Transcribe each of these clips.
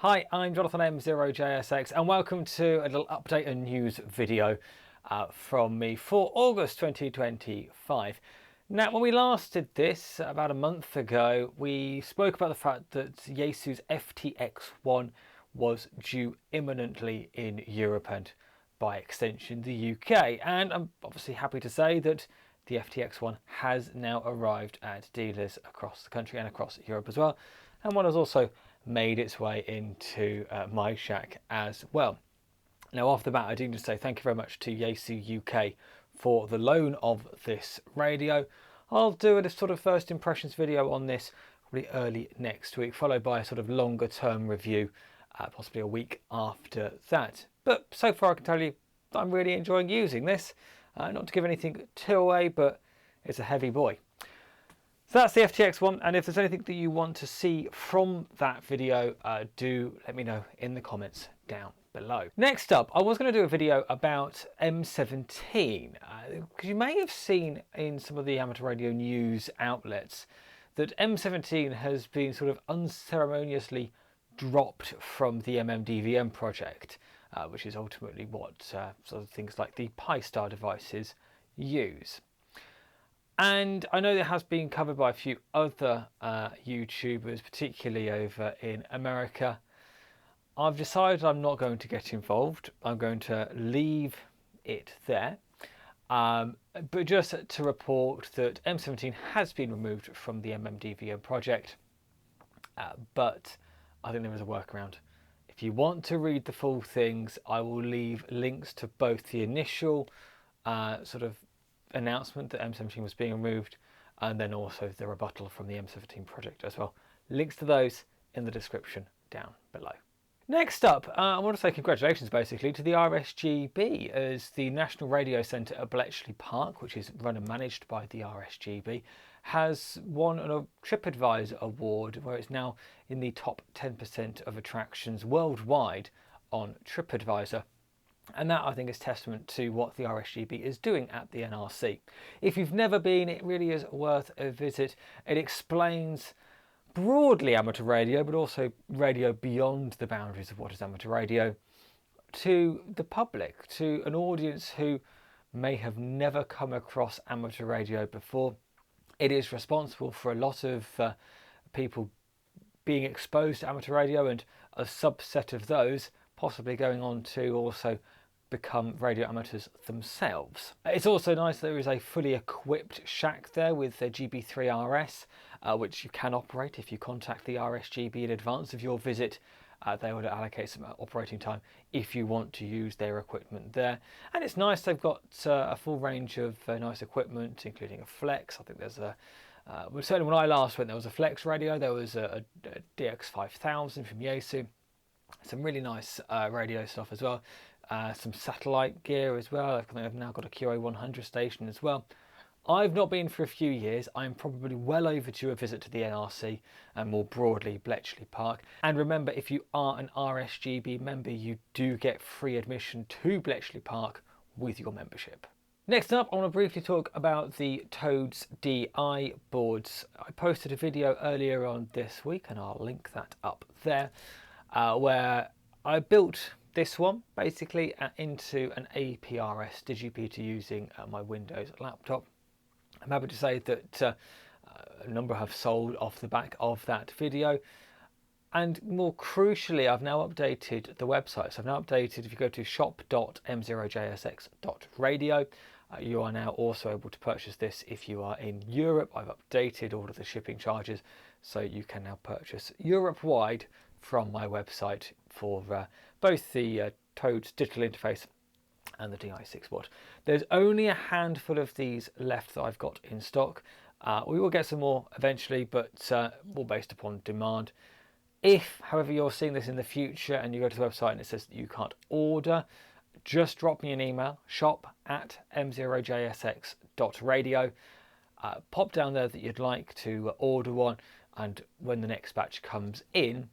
Hi, I'm Jonathan M0JSX and welcome to a little update and news video from me for August 2025. Now, when we last did this about a month ago, we spoke about the fact that Yaesu's FTX-1 was due imminently in Europe and by extension the UK, and I'm obviously happy to say that the FTX-1 has now arrived at dealers across the country and across Europe as well, and one has also made its way into my shack as well. Now, off the bat, I do need to say thank you very much to Yaesu UK for the loan of this radio. I'll do a sort of first impressions video on this really early next week, followed by a sort of longer term review, possibly a week after that. But so far I can tell you I'm really enjoying using this. Not to give anything too away, but it's a heavy boy. So that's the FTX-1, and if there's anything that you want to see from that video, do let me know in the comments down below. Next up, I was going to do a video about M17, because you may have seen in some of the amateur radio news outlets that M17 has been sort of unceremoniously dropped from the MMDVM project, which is ultimately what sort of things like the Pi-Star devices use. And I know it has been covered by a few other YouTubers, particularly over in America. I've decided I'm not going to get involved. I'm going to leave it there. But just to report that M17 has been removed from the MMDVM project. But I think there is a workaround. If you want to read the full things, I will leave links to both the initial sort of announcement that M17 was being removed, and then also the rebuttal from the M17 project as well. Links to those in the description down below. Next up, I want to say congratulations basically to the RSGB, as the National Radio Centre at Bletchley Park, which is run and managed by the RSGB, has won a TripAdvisor award where it's now in the top 10% of attractions worldwide on TripAdvisor. And that, I think, is testament to what the RSGB is doing at the NRC. If you've never been, it really is worth a visit. It explains broadly amateur radio, but also radio beyond the boundaries of what is amateur radio, to the public, to an audience who may have never come across amateur radio before. It is responsible for a lot of people being exposed to amateur radio, and a subset of those possibly going on to also become radio amateurs themselves. It's also nice that there is a fully equipped shack there with a GB3RS, which you can operate if you contact the RSGB in advance of your visit. They would allocate some operating time if you want to use their equipment there. And it's nice they've got a full range of nice equipment, including a Flex. I think there's a well, certainly when I last went, there was a Flex radio. There was a DX5000 from Yaesu. Some really nice radio stuff as well. Some satellite gear as well. I think I've now got a QA100 station as well. I've not been for a few years. I'm probably well overdue a visit to the NRC and more broadly Bletchley Park. And remember, if you are an RSGB member, you do get free admission to Bletchley Park with your membership. Next up, I want to briefly talk about the Toads DI boards. I posted a video earlier on this week, and I'll link that up there, where I built this one basically into an APRS DigiPeater using my Windows laptop. I'm happy to say that a number have sold off the back of that video, and more crucially, I've now updated the website. So I've now updated, if you go to shop.m0jsx.radio, you are now also able to purchase this if you are in Europe. I've updated all of the shipping charges, so you can now purchase Europe-wide from my website for both the Toads digital interface and the DI6 board. There's only a handful of these left that I've got in stock. We will get some more eventually, but all based upon demand. If, however, you're seeing this in the future and you go to the website and it says that you can't order, just drop me an email, shop@m0jsx.radio. Pop down there that you'd like to order one, and when the next batch comes in,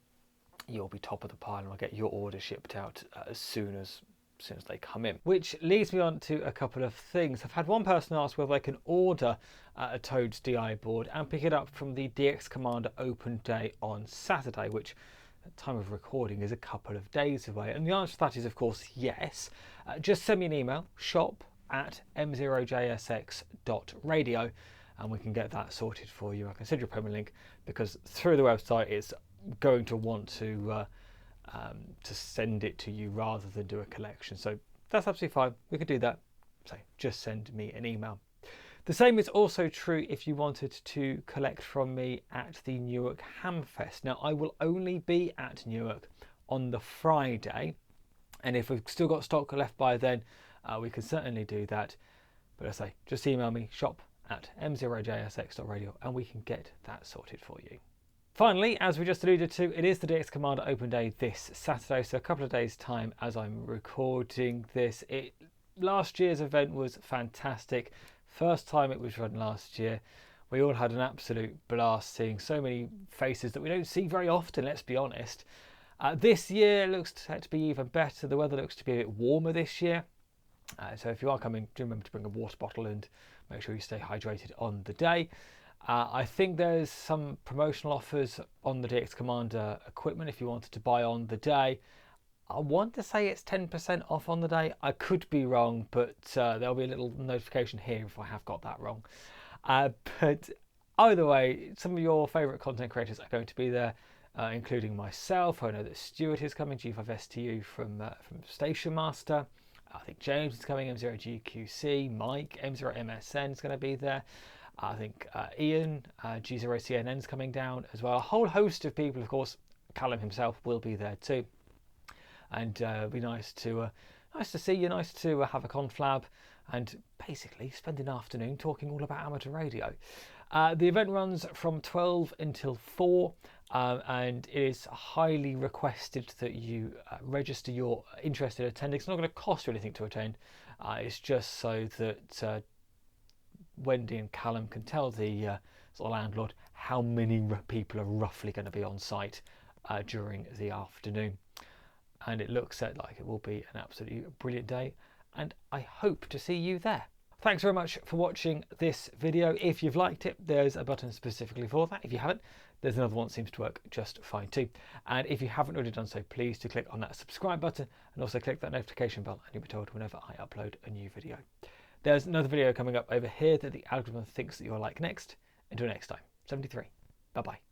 you'll be top of the pile and I'll get your order shipped out as soon as they come in. Which leads me on to a couple of things. I've had one person ask whether they can order a Toads DI board and pick it up from the DX Commander Open Day on Saturday, which at time of recording is a couple of days away. And the answer to that is, of course, yes. Just send me an email, shop@m0jsx.radio, and we can get that sorted for you. I can send you a payment link because through the website it's going to want to send it to you rather than do a collection. So that's absolutely fine. We could do that. So just send me an email. The same is also true if you wanted to collect from me at the Newark Hamfest. Now, I will only be at Newark on the Friday, and if we've still got stock left by then, we can certainly do that. But as I say, just email me, shop@m0jsx.radio, and we can get that sorted for you. Finally, as we just alluded to, it is the DX Commander Open Day this Saturday, so a couple of days' time as I'm recording this. Last year's event was fantastic. First time it was run last year. We all had an absolute blast seeing so many faces that we don't see very often, let's be honest. This year looks to be even better. The weather looks to be a bit warmer this year. So if you are coming, do remember to bring a water bottle and make sure you stay hydrated on the day. I think there's some promotional offers on the DX Commander equipment if you wanted to buy on the day. I want to say it's 10% off on the day. I could be wrong, but there'll be a little notification here if I have got that wrong. But either way, some of your favourite content creators are going to be there, including myself. I know that Stuart is coming, G5STU from Station Master. I think James is coming, M0GQC. Mike, M0MSN is going to be there. I think Ian, G0CNN is coming down as well. A whole host of people, of course. Callum himself will be there too. And it'd be nice to see you, nice to have a conflab and basically spend an afternoon talking all about amateur radio. The event runs from 12 until 4 and it is highly requested that you register your interest in attending. It's not going to cost you anything to attend. It's just so that Wendy and Callum can tell the sort of landlord how many people are roughly going to be on site during the afternoon. And it looks like it will be an absolutely brilliant day, and I hope to see you there. Thanks very much for watching this video. If you've liked it, there's a button specifically for that. If you haven't, there's another one that seems to work just fine too. And if you haven't already done so, please do click on that subscribe button and also click that notification bell and you'll be told whenever I upload a new video. There's another video coming up over here that the algorithm thinks that you'll like next. Until next time, 73. Bye-bye.